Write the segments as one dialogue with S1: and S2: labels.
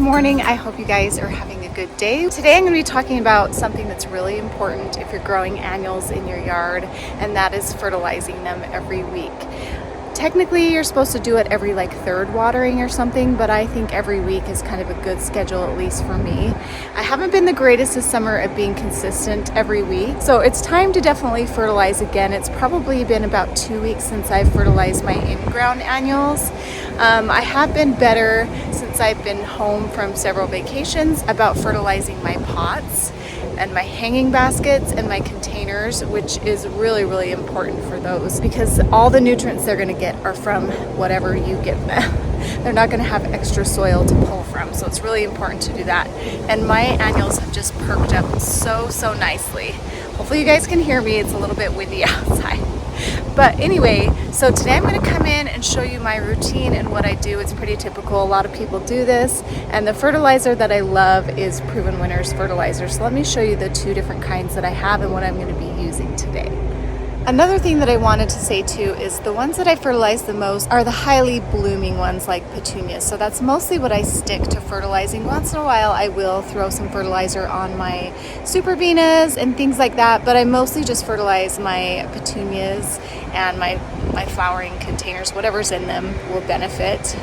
S1: morning. I hope you guys are having a good day. Today I'm going to be talking about something that's really important if you're growing annuals in your yard, and that is fertilizing them every week. Technically, you're supposed to do it every third watering or something, but I think every week is kind of a good schedule, at least for me. I haven't been the greatest this summer at being consistent every week, so it's time to definitely fertilize again. It's probably been about 2 weeks since I've fertilized my in-ground annuals. I have been better since I've been home from several vacations about fertilizing my pots and my hanging baskets and my containers, which is really, really important for those because all the nutrients they're going to get are from whatever you give them. They're not going to have extra soil to pull from, so it's really important to do that. And my annuals have just perked up so nicely. Hopefully you guys can hear me. It's a little bit windy outside. But anyway, so today I'm going to come in and show you my routine and what I do. It's pretty typical. A lot of people do this. And the fertilizer that I love is Proven Winners fertilizer. So let me show you the two different kinds that I have and what I'm going to be using today. Another thing that I wanted to say too is the ones that I fertilize the most are the highly blooming ones like petunias. So that's mostly what I stick to fertilizing. Once in a while I will throw some fertilizer on my superbenas and things like that, but I mostly just fertilize my petunias and my flowering containers. Whatever's in them will benefit.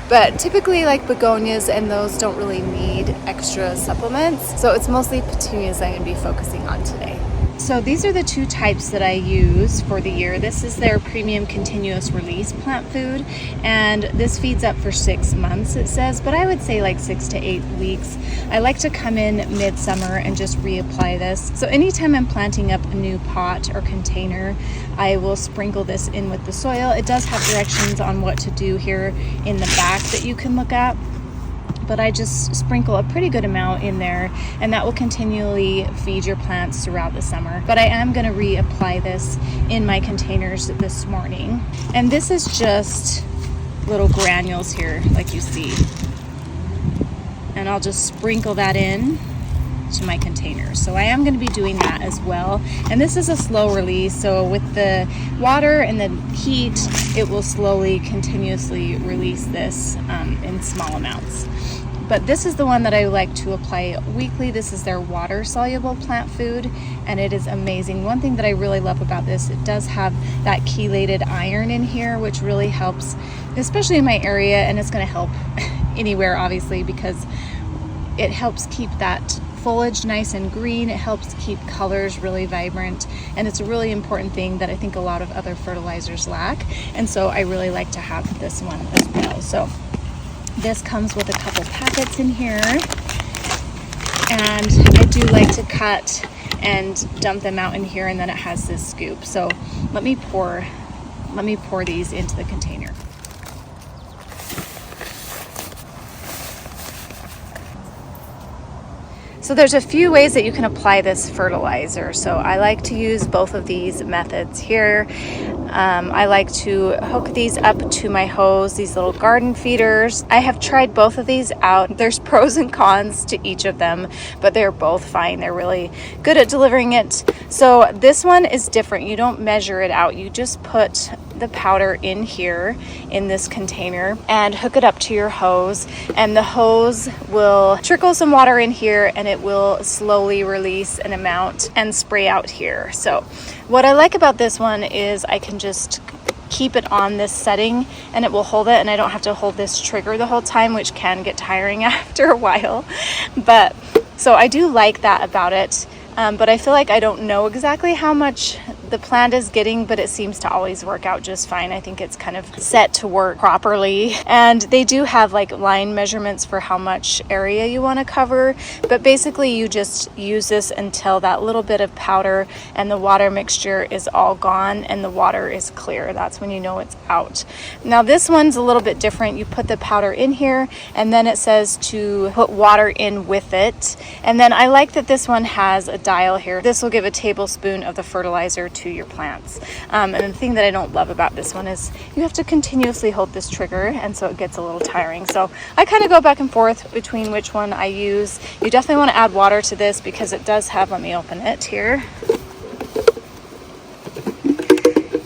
S1: But typically begonias and those don't really need extra supplements. So it's mostly petunias I'm going to be focusing on today. So these are the two types that I use for the year. This is their premium continuous release plant food, and this feeds up for 6 months, it says, but I would say 6 to 8 weeks. I like to come in midsummer and just reapply this. So anytime I'm planting up a new pot or container, I will sprinkle this in with the soil. It does have directions on what to do here in the back that you can look at, but I just sprinkle a pretty good amount in there, and that will continually feed your plants throughout the summer. But I am going to reapply this in my containers this morning. And this is just little granules here, like you see. And I'll just sprinkle that in to my containers. So I am going to be doing that as well. And this is a slow release, so with the water and the heat, it will slowly, continuously release this in small amounts. But this is the one that I like to apply weekly. This is their water soluble plant food, and it is amazing. One thing that I really love about this, it does have that chelated iron in here, which really helps, especially in my area, and it's going to help anywhere obviously, because it helps keep that foliage nice and green. It helps keep colors really vibrant, and it's a really important thing that I think a lot of other fertilizers lack, and so I really like to have this one as well. So this comes with a couple packets in here, and I do like to cut and dump them out in here, and then it has this scoop. So let me pour these into the container. So there's a few ways that you can apply this fertilizer. So I like to use both of these methods here. I like to hook these up to my hose, these little garden feeders. I have tried both of these out. There's pros and cons to each of them, but they're both fine. They're really good at delivering it. So this one is different. You don't measure it out. You just put the powder in here in this container and hook it up to your hose, and the hose will trickle some water in here, and it will slowly release an amount and spray out here. So what I like about this one is I can just keep it on this setting and it will hold it, and I don't have to hold this trigger the whole time, which can get tiring after a while. But so I do like that about it. But I feel like I don't know exactly how much the plant is getting, but it seems to always work out just fine. I think it's kind of set to work properly. And they do have line measurements for how much area you want to cover, but basically you just use this until that little bit of powder and the water mixture is all gone and the water is clear. That's when you know it's out. Now this one's a little bit different. You put the powder in here, and then it says to put water in with it. And then I like that this one has a dial here. This will give a tablespoon of the fertilizer to your plants. And the thing that I don't love about this one is you have to continuously hold this trigger, and so it gets a little tiring. So I kind of go back and forth between which one I use. You definitely want to add water to this because it does have, let me open it here.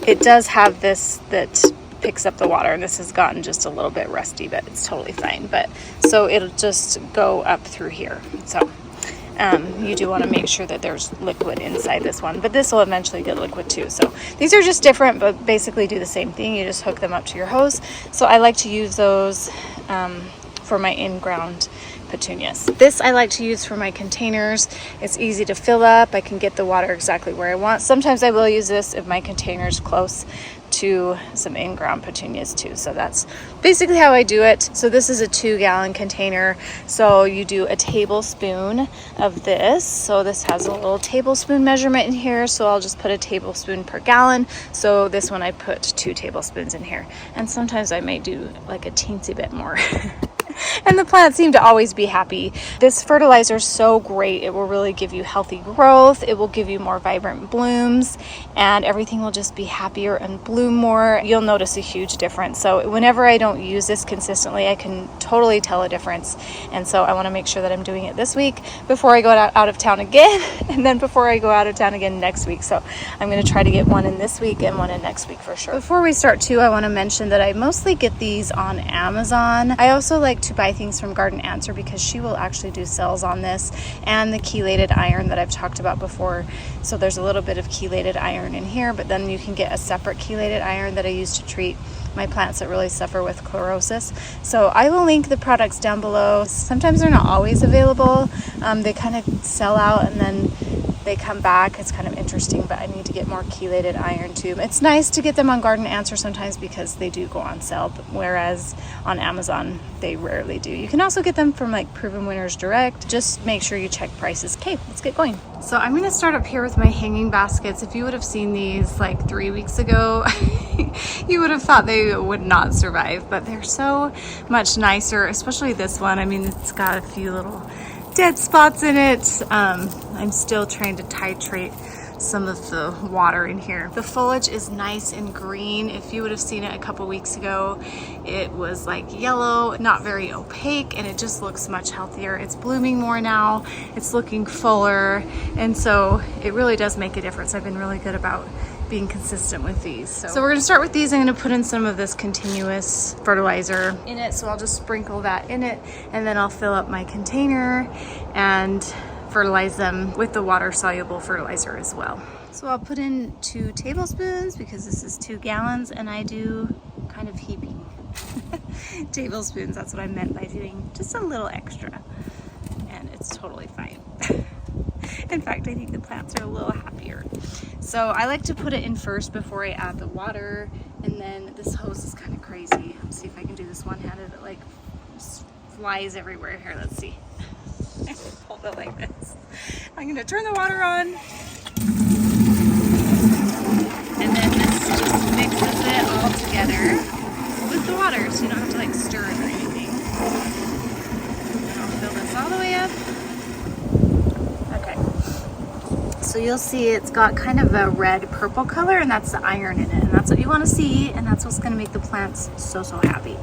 S1: It does have this that picks up the water, and this has gotten just a little bit rusty, but it's totally fine. But so it'll just go up through here. So you do want to make sure that there's liquid inside this one, but this will eventually get liquid too. So these are just different, but basically do the same thing. You just hook them up to your hose. So I like to use those for my in-ground petunias. This I like to use for my containers. It's easy to fill up. I can get the water exactly where I want. Sometimes I will use this if my container is close to some in-ground petunias too. So that's basically how I do it. So this is a 2-gallon container. So you do a tablespoon of this. So this has a little tablespoon measurement in here. So I'll just put a tablespoon per gallon. So this one I put 2 tablespoons in here. And sometimes I may do like a teensy bit more. And the plants seem to always be happy. This fertilizer is so great. It will really give you healthy growth. It will give you more vibrant blooms, and everything will just be happier and bloom more. You'll notice a huge difference. So whenever I don't use this consistently, I can totally tell a difference. And so I want to make sure that I'm doing it this week before I go out of town again, and then before I go out of town again next week. So I'm going to try to get one in this week and one in next week for sure. Before we start too, I want to mention that I mostly get these on Amazon. I also like to buy things from Garden Answer because she will actually do sales on this, and the chelated iron that I've talked about before. So there's a little bit of chelated iron in here, but then you can get a separate chelated iron that I use to treat my plants that really suffer with chlorosis. So I will link the products down below. Sometimes they're not always available. They kind of sell out and then they come back. It's kind of interesting, but I need to get more chelated iron too. It's nice to get them on Garden Answer sometimes because they do go on sale, whereas on Amazon they rarely do. You can also get them from like Proven Winners Direct. Just make sure you check prices. Okay, let's get going. So I'm going to start up here with my hanging baskets. If you would have seen these like 3 weeks ago, you would have thought they would not survive, but they're so much nicer, especially this one. I mean, it's got a few little dead spots in it. I'm still trying to titrate some of the water in here. The foliage is nice and green. If you would have seen it a couple weeks ago, it was like yellow, not very opaque, and it just looks much healthier. It's blooming more now. It's looking fuller, and so it really does make a difference. I've been really good about being consistent with these. So we're going to start with these. I'm going to put in some of this continuous fertilizer in it. So I'll just sprinkle that in it, and then I'll fill up my container and fertilize them with the water soluble fertilizer as well. So I'll put in 2 tablespoons because this is 2 gallons, and I do kind of heaping tablespoons. That's what I meant by doing just a little extra, and it's totally fine. In fact, I think the plants are a little happier. So I like to put it in first before I add the water, and then this hose is kind of crazy. Let's see if I can do this one-handed. It like flies everywhere. Here, let's see. Hold it like this. I'm going to turn the water on, and then this just mixes it all together with the water, so you don't have to like stir it or anything. And I'll fill this all the way up. So you'll see it's got kind of a red purple color, and that's the iron in it, and that's what you want to see, and that's what's going to make the plants so happy.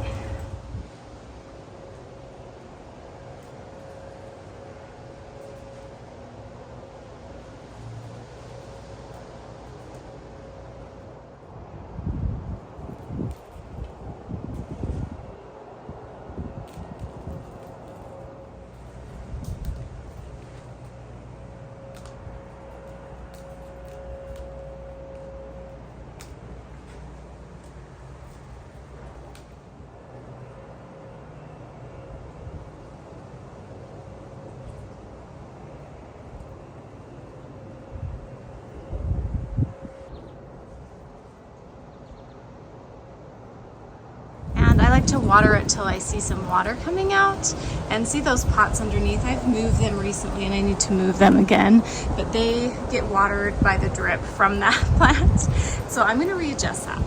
S1: To water it till I see some water coming out, and see those pots underneath. I've moved them recently and I need to move them again, but they get watered by the drip from that plant, so I'm going to readjust that.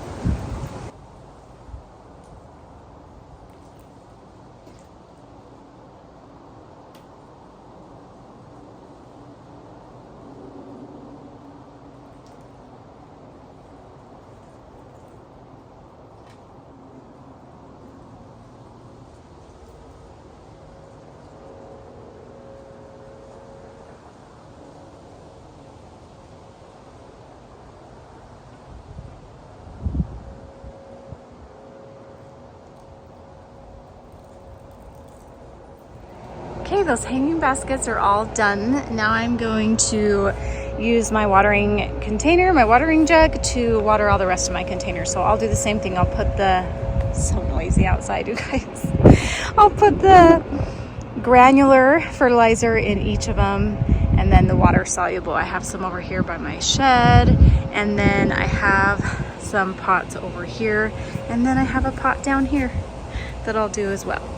S1: Okay, those hanging baskets are all done. Now I'm going to use my watering container, my watering jug, to water all the rest of my containers. So I'll do the same thing. I'll put so noisy outside, you guys. I'll put the granular fertilizer in each of them, and then the water soluble. I have some over here by my shed, and then I have some pots over here, and then I have a pot down here that I'll do as well.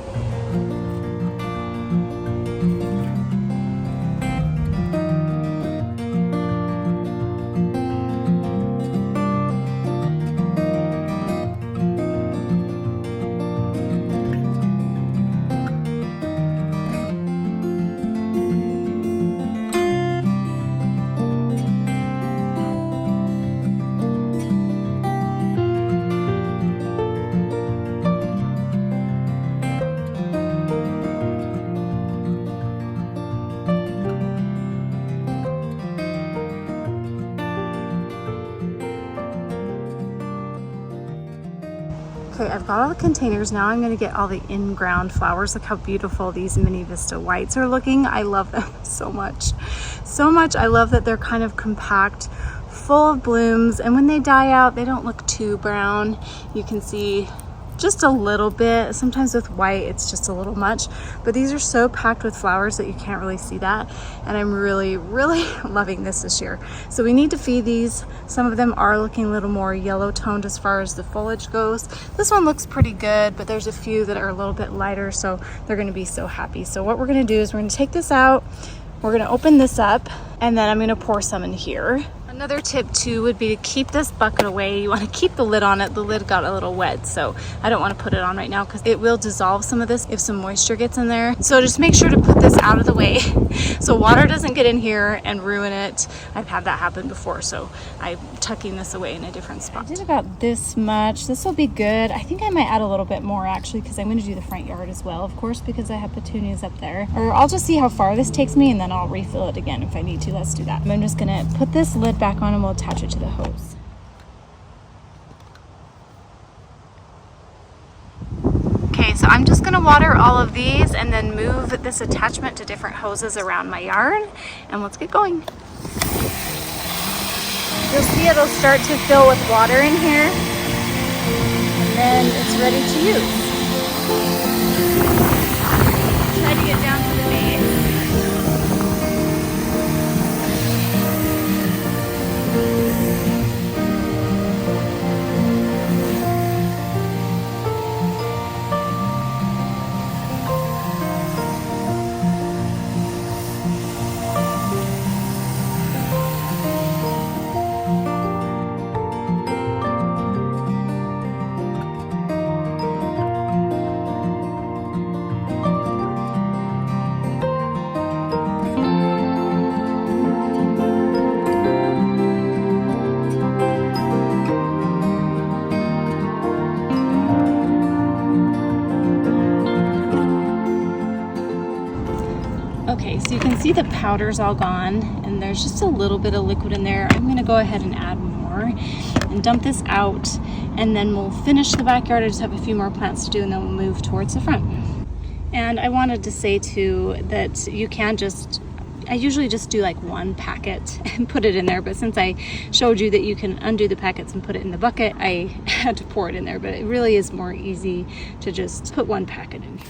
S1: Okay, I've got all the containers. Now I'm gonna get all the in-ground flowers. Look how beautiful these mini Vista whites are looking. I love them so much. So much. I love that they're kind of compact, full of blooms, and when they die out, they don't look too brown. You can see just a little bit. Sometimes with white, it's just a little much, but these are so packed with flowers that you can't really see that. And I'm really, really loving this year. So we need to feed these. Some of them are looking a little more yellow toned as far as the foliage goes. This one looks pretty good, but there's a few that are a little bit lighter, so they're gonna be so happy. So what we're gonna do is we're gonna take this out, we're gonna open this up, and then I'm gonna pour some in here. Another tip too would be to keep this bucket away. You want to keep the lid on it. The lid got a little wet, so I don't want to put it on right now because it will dissolve some of this if some moisture gets in there. So just make sure to put this out of the way so water doesn't get in here and ruin it. I've had that happen before, so I'm tucking this away in a different spot. I did about this much. This will be good. I think I might add a little bit more actually because I'm going to do the front yard as well, of course, because I have petunias up there. Or I'll just see how far this takes me and then I'll refill it again if I need to. Let's do that. I'm just going to put this lid back on and we'll attach it to the hose. Okay, so I'm just gonna water all of these and then move this attachment to different hoses around my yard, and let's get going. You'll see it'll start to fill with water in here, and then it's ready to use. Try to get down to the base. Okay, so you can see the powder's all gone and there's just a little bit of liquid in there. I'm gonna go ahead and add more and dump this out, and then we'll finish the backyard. I just have a few more plants to do and then we'll move towards the front. And I wanted to say too that you can I usually just do like one packet and put it in there, but since I showed you that you can undo the packets and put it in the bucket, I had to pour it in there, but it really is more easy to just put one packet in here.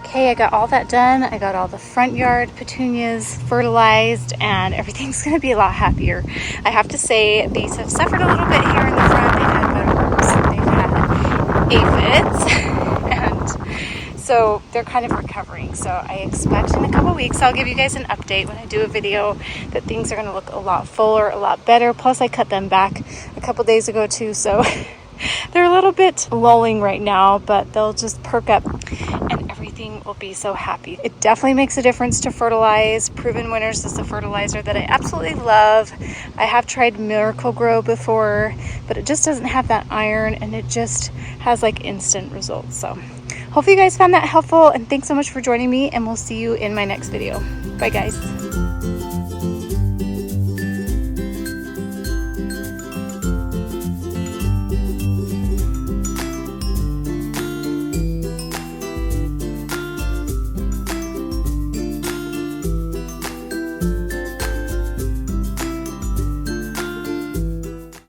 S1: Okay, I got all that done. I got all the front yard petunias fertilized, and everything's gonna be a lot happier. I have to say, these have suffered a little bit here in the front. They've had better, they've had aphids, and So they're kind of recovering. So I expect in a couple weeks I'll give you guys an update when I do a video that things are going to look a lot fuller, a lot better. Plus I cut them back a couple days ago too, so they're a little bit lulling right now, but they'll just perk up and everything will be so happy. It definitely makes a difference to fertilize. Proven Winners is a fertilizer that I absolutely love. I have tried Miracle Grow before, but it just doesn't have that iron, and it just has like instant results. So hopefully you guys found that helpful, and thanks so much for joining me, and we'll see you in my next video. Bye guys.